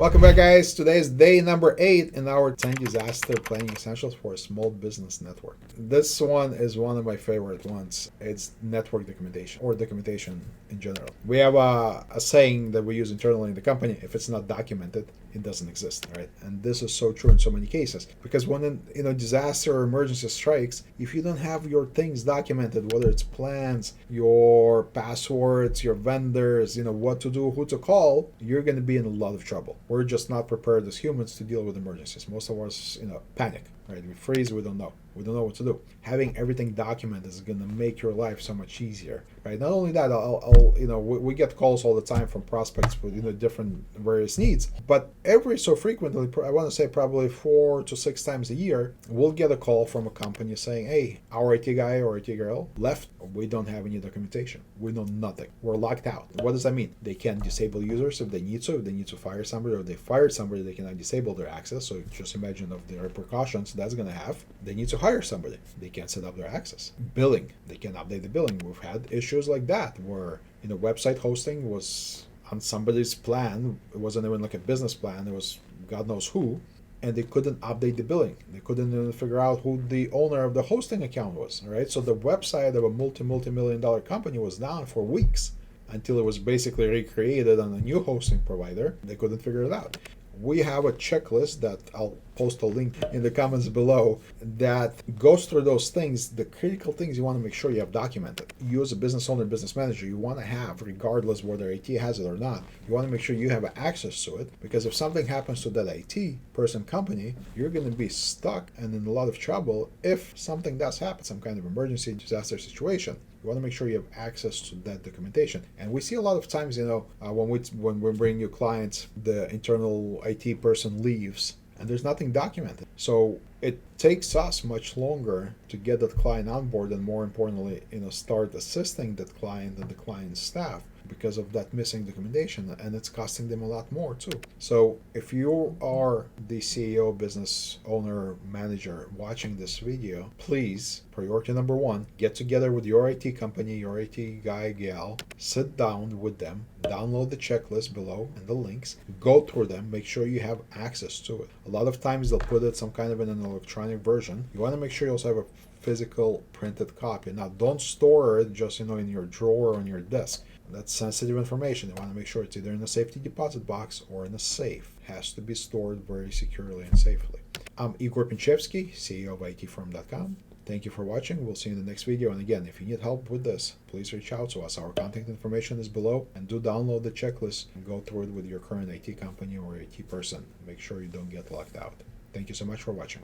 Welcome back, guys. Today is day number 8 in our 10 disaster planning essentials for a small business network. This one is one of my favorite ones. It's network documentation, or documentation in general. We have a saying that we use internally in the company: if it's not documented, it doesn't exist, right? And this is so true in so many cases, because when disaster or emergency strikes, if you don't have your things documented, whether it's plans, your passwords, your vendors, what to do, who to call, you're going to be in a lot of trouble. We're just not prepared as humans to deal with emergencies. Most of us, panic, right? We freeze, we don't know. We don't know what to do. Having everything documented is going to make your life so much easier, right? Not only that, we get calls all the time from prospects with different various needs, but every so frequently, I want to say probably 4 to 6 times a year, we'll get a call from a company saying, "Hey, our IT guy or IT girl left. We don't have any documentation. We know nothing. We're locked out." What does that mean? They can't disable users if they need to. If they need to fire somebody, or if they fired somebody, they cannot disable their access. So just imagine of the repercussions that's going to have. They need to hire somebody. They can't set up their access. Billing. They can't update the billing. We've had issues like that where website hosting was on somebody's plan. It wasn't even like a business plan. It was God knows who. And they couldn't update the billing. They couldn't even figure out who the owner of the hosting account was, right? So the website of a multi-million dollar company was down for weeks until it was basically recreated on a new hosting provider. They couldn't figure it out. We have a checklist that I'll post a link in the comments below that goes through those things, the critical things you want to make sure you have documented. You as a business owner, business manager, you want to have, regardless whether IT has it or not, you want to make sure you have access to it, because if something happens to that IT person, company, you're going to be stuck and in a lot of trouble if something does happen, some kind of emergency disaster situation. You want to make sure you have access to that documentation. And we see a lot of times, when we bring new clients, the internal IT person leaves and there's nothing documented. So it takes us much longer to get that client on board, and more importantly, start assisting that client and the client's staff because of that missing documentation, and it's costing them a lot more too. So if you are the CEO, business owner, manager watching this video, please, priority number 1, get together with your IT company, your IT guy, gal, sit down with them, download the checklist below and the links, go through them, make sure you have access to it. A lot of times they'll put it some kind of in an electronic version. You want to make sure you also have a physical printed copy. Now, don't store it just in your drawer or on your desk. That's sensitive information. You want to make sure it's either in a safety deposit box or in a safe. It has to be stored very securely and safely. I'm Igor Pinchevsky, CEO of ITfirm.com. Thank you for watching. We'll see you in the next video. And again, if you need help with this, please reach out to us. Our contact information is below, and do download the checklist and go through it with your current IT company or IT person. Make sure you don't get locked out. Thank you so much for watching.